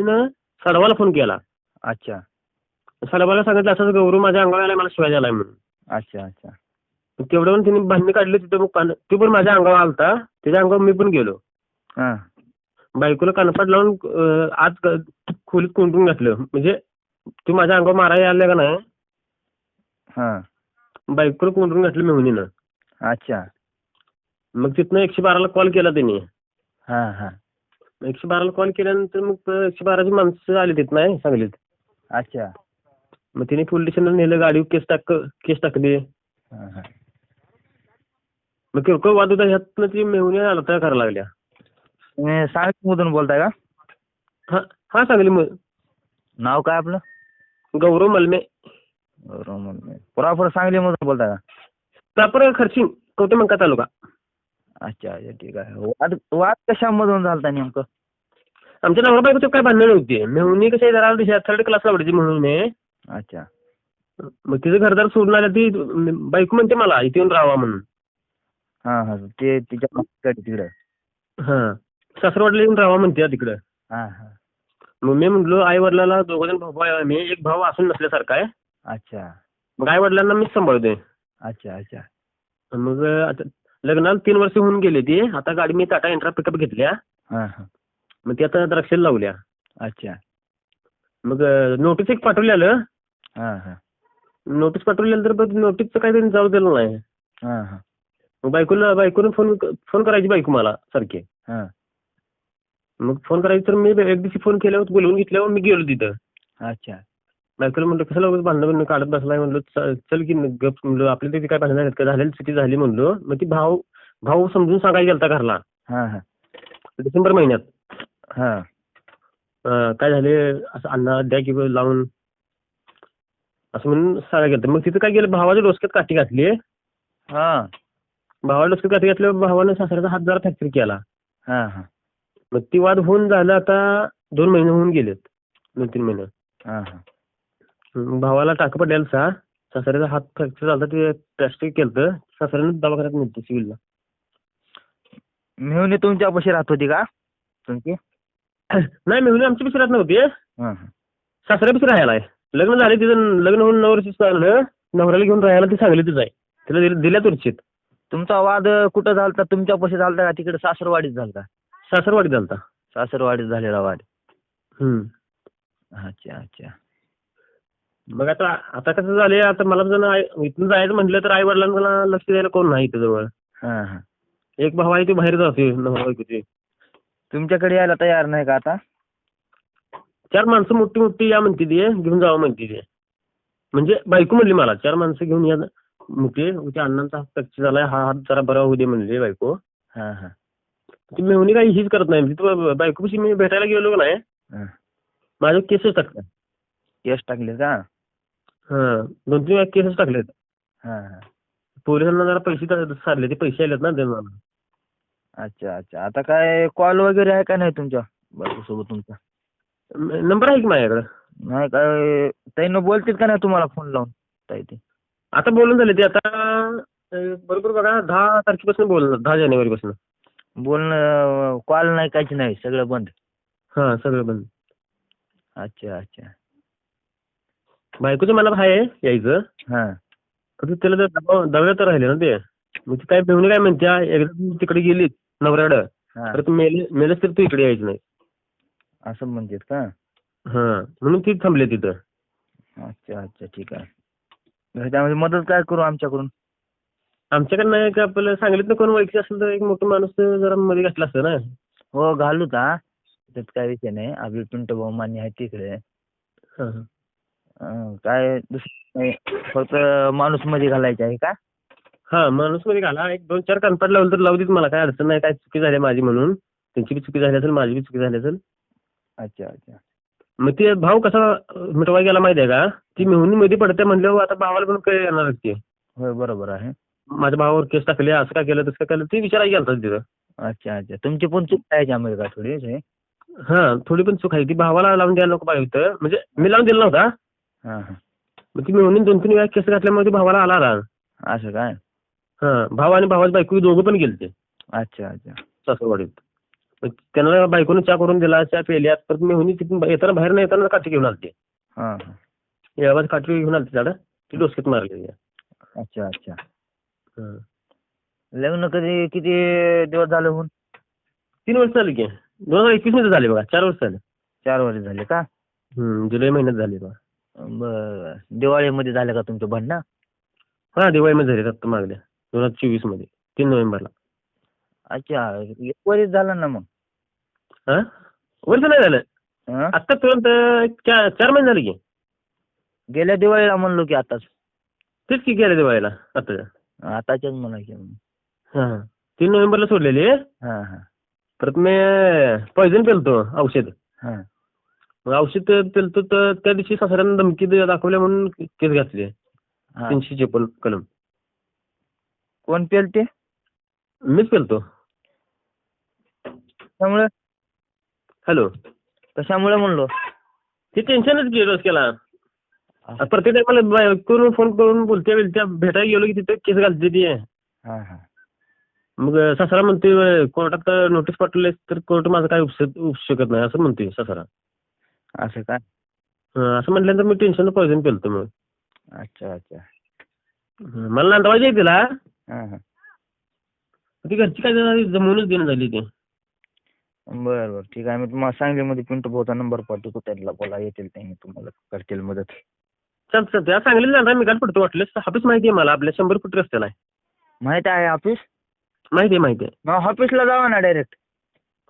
तिनं सडवाला फोन केला. अच्छा सडवाला सांगितलं असं गौरव माझ्या अंगावर आलाय, मला शिवाय आलाय म्हणून. अच्छा अच्छा तेवढं तिने भांडणी काढली तिथं. मग ती पण माझ्या अंगावर आलता, त्याच्या अंगावर मी पण गेलो. हां बायकोला कानपाट लावून आत खोलीत कोंडून घातलं. म्हणजे ती माझ्या अंगावर मारायला आल्या का नाही, हां बायकोला कोंडून घातलं मेहुणीनं. अच्छा मग तिथनं 112ला कॉल केला त्यांनी. हां हां 112ला कॉल केल्यानंतर मग 112ची माणसं आली तिथं नाही सांगलीत. अच्छा मग तिने पोलीस स्टेशनला नेलं, गाडीवर केस टाकली. हां हां मग किरकोळ वाद होता, ह्यातनं ती मेहुणी आलता करायला लागल्या. तुम्ही सांगलीमधून बोलताय का? हा हा सांगली मग नाव काय आपलं? गौरव मलमे. प्रॉपर सांगलीमधून बोलताय का? प्रॉपर खर्चिंग कवठेमंका तालुका. अच्छा अच्छा ठीक आहे. वाद वाद कशामधून झालता नेमकं? आमच्या नवरा बायकोचं काय भांडण नव्हती. मेहुणी कशी जरा 3rd क्लासला आवडती म्हणून. अच्छा मग तिचं घरदार सोडून आल्या, ती बायको म्हणते मला इथे येऊन राहावा म्हणून. हां हां ते तिच्या तिकडे. हा सासरवाडीला येऊन राहावा म्हणते तिकडं. हां हां मग मी म्हटलो आई वडिलाला 2 जण भाऊ आहे आम्ही, एक भाऊ असून नसल्यासारखा आहे. अच्छा मग आई वडिलांना मीच सांभाळतोय. अच्छा अच्छा मग आता लग्नाला 3 वर्ष होऊन गेले ती. आता गाडी मी टाटा इंट्रा पिकअप घेतल्या. हां हां मग ती आता द्राक्षाला लावल्या. अच्छा मग नोटीस एक पाठवलेलं. हां हां नोटीस पाठवलेलं तर नोटीसचं काही त्यांनी जाऊ दिलं नाही. हां हां मग बायकोनं फोन करायची बायको मला सारखी. हां मग फोन करायची तर मी एक दिवशी फोन केल्यावर बोलवून घेतल्यावर मी गेलो तिथं. अच्छा बायकोला म्हणलं कसं उगाच भांडणं काढत बसलाय म्हणलं, चल की गप म्हणलं, आपल्या तिथे काय भांडणं झालीत का, झालेली चुकी झाली म्हणलो. मग ती भाऊ समजून सांगायला गेलता घरला हां हां डिसेंबर महिन्यात. हां काय झाले असं अण्णा द्या की लावून असं म्हणून सांगायला गेलं. मग तिथं काय गेलं, भावाच्या डोसक्यात काठी घातली. हां भावाला डोसक्यात काठी घातल्यावर भावानं सासऱ्याचा हात जरा फ्रॅक्चर केला. हां हां मग ती वाद होऊन झालं आता 2 महिने होऊन गेलेत, 2-3 महिने. हां हां भावाला टाकं पडलेलं सासऱ्याचा हात फ्रॅक्चर झाला, ते प्लॅस्टिक केलं. सासऱ्यानं दवाखान्यात नेलं सिव्हिलला. मेहुणी तुमच्यापाशी राहत होती का तुमची? नाही मेहुणी आमच्या पिशी राहत नव्हती, हां हां सासऱ्यापाशी राहायला आहे. लग्न झाले तिथं, लग्न होऊन 9 वर्ष झालं. नवऱ्याला घेऊन राहायला ती सांगलीतच आहे. तिला दिल्या तुरचीत. तुमचा वाद कुठं झालता? तुमच्यापाशी झालता का तिकडे सासरवाडीत झालता? सासरवाडीत झालता. सासरवाडीत झालेला वाद. हम्म. अच्छा अच्छा मग आता कसं झालंय, आता मला जर इथून जायचं म्हटलं तर आई वडिलांना लक्ष द्यायला कोण नाही इथं जवळ. हां हां एक भाऊ आहे, ते बाहेर जाते नवरा बायकोचे. तुमच्याकडे यायला तयार नाही का आता? 4 माणसं मोठी मोठी या म्हणते ती, घेऊन जावं म्हणते ती. म्हणजे बायको म्हणली मला 4 माणसं घेऊन या मोठी, त्या अण्णांचा हात फ्रॅक्चर झालाय, हा हात जरा बरा होऊ दे म्हणली बायको. हां हां ती मेहुणी काही हीच करत नाही. तिथं बायकोपाशी मी भेटायला गेलो का नाही, हां माझ्या केसच टाकतात. केस टाकले का? हां 2-3 वेळा केसच टाकलेत. हां हां पोलिसांना जरा पैसे सारले, ते पैसे आलेत ना त्यांना. अच्छा अच्छा आता काय कॉल वगैरे आहे का नाही तुमच्या बायकोसोबत तुमचा? नंबर आहे की माझ्याकडं. नाही काय ताईनं बोलतील का नाही तुम्हाला फोन लावून ताई ते? आता बोलून झाले ते. आता बरोबर बघा 10 तारखेपासून बोलणार, 10 जानेवारीपासून. बोलणं कॉल नाही काहीच नाही सगळं बंद? हां सगळं बंद. अच्छा अच्छा बायकोचं मला आहे यायचं, हां पण त्याला तर दव्यात राहिले ना ते. मग ती काय मेहुणी काय म्हणते, एकदा तू तिकडे गेली नवऱ्याकडं हां तर तू मेलच तर तू इकडे यायचं नाही. असं म्हणतात का? हां म्हणून ती थांबले तिथं. अच्छा अच्छा ठीक आहे. ह्याच्यामध्ये मदत काय करू आमच्याकडून? आमच्याकडे नाही का, आपल्याला सांगितलं कोण ओळखी असेल तर एक मोठं माणूस जरा मध्ये घातला असतं ना. हो घालू का, त्यात काय विषय नाही. आपले पिंटू भाऊ मान्य आहे तिकडे. हां हां काय दुसरं नाही, फक्त माणूस मध्ये घालायचा आहे का? हां माणूस मध्ये घाला, एक 2-4 कानपाट लावलं तर लावू देत, मला काय अडचण नाही. काय चुकी झाली माझी म्हणून, त्यांची बी चुकी झाली असेल, माझी बी चुकी झाली असेल. अच्छा अच्छा मग ते भाऊ कसा मिटवाय गेला माहिती आहे का, ती मेहुणी मध्ये पडते म्हणल्यावर आता भावाला पण काय येणारच की. होय बरोबर आहे. माझ्या भावावर केस टाकले, असं काय केलं तसं काय केलं, ते विचारायला गेलता तिथं. अच्छा अच्छा तुमची पण चूक आहे याच्यामध्ये का थोडी? हां थोडी पण चूक आहे. ती भावाला लावून द्यायला नको पाहिजे होतं, म्हणजे मी लावून दिला नव्हता. हां हां मग ती मेहुणी 2-3 वेळा केस घातल्यामुळे ती भावाला आला राग. असं काय? हां भाव आणि भावाची बायको दोघं पण गेलते अच्छा अच्छा सासरवाडीत. मग त्यांना बायकोनं चहा करून दिला, चहा प्यायल्यात. परत मी हुनी तिथून येताना बाहेर नाही येताना काठी घेऊन आलते. हां हां. याबाज काठी घेऊन आलते झाडं ती डोसक्यात मारली. अच्छा अच्छा. हं. लग्न कधी किती दिवस झाले होऊन? 3 वर्ष झाली की 2021 मध्ये झाले बघा. 4 वर्ष झाले. 4 वर्ष झाले का? जुलै महिन्यात झाले बघा. बरं. दिवाळीमध्ये झाले का तुमचे भांडणं? हा दिवाळीमध्ये झाले आता मागल्या 2024 मध्ये 3 नोव्हेंबरला. अच्छा. एक वर्ष झालं ना मग? हा वर्ष नाही झालं. हं? आत्ता तुरंत 4 महिने झाले की. गेल्या दिवाळीला म्हणलो की आताच. तेच की गेल्या दिवाळीला आत्ताच्या. आताच्याच म्हणा की. हा 3 नोव्हेंबरला सोडलेली. हां हां. परत मी पॉयझन पेलतो औषध. हां. मग औषध पेलतो तर त्या दिवशी सासऱ्यानं धमकी दाखवल्या म्हणून केस घातली. हां. 356 कलम. कोण पेलते? मीच पेलतो. कशामुळे? हॅलो. कशामुळे म्हणलो? ते टेन्शनच गेलो केला. प्रत्येक टायमाला करून फोन करून बोलत्या भेटायला गेलो की तिथे केस घालते ती. हां हां. मग सासरा म्हणते कोर्टात नोटीस पाठवले तर कोर्ट माझं काय उपसू शकत नाही असं म्हणते सासरा. असं काय? असं म्हटल्यानंतर मी टेन्शन पॉयझन पेलतो मग. अच्छा अच्छा. मला नांदवायची आहे तिला. हां हां. ती घरची काय झाली जमवूनच देणं झाली ती. बरं बरं ठीक आहे. मी तुम्हाला सांगलीमध्ये पिंटू भाऊचा नंबर पाठवतो. त्यांना बोला येतील त्यांनी तुम्हाला करतील मदत. चालतं त्या सांगलीला जाणार मी काल पडतो वाटलं. ऑफिस माहिती आहे मला आपल्या 100 फूट रस्त्याला आहे. माहित आहे ऑफिस? माहिती आहे. मग ऑफिसला जावा ना डायरेक्ट.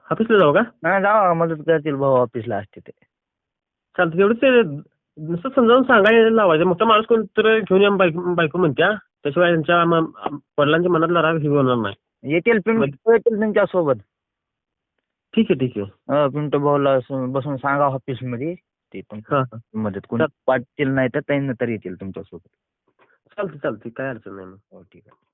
ऑफिसला जाऊ का? हां जावा मदत करतील भाऊ ऑफिसला असते ते. चालतं तेवढंच ते नुसतं समजावून सांगायला लावायचं. मोठा माणूस कोण तर घेऊन या बायको म्हणत्या. त्याशिवाय त्यांच्या वडिलांच्या मनातला राग हे होणार नाही. येतील पिंटू येतील तुमच्या सोबत. ठीक आहे. पिंटू भाऊला बसून सांगा ऑफिसमध्ये ते हां मदत कोणी पाठतील नाही तर त्यांना तर येतील तुमच्या सोबत. चालतं काय अडचण नाही मग. हो ठीक आहे.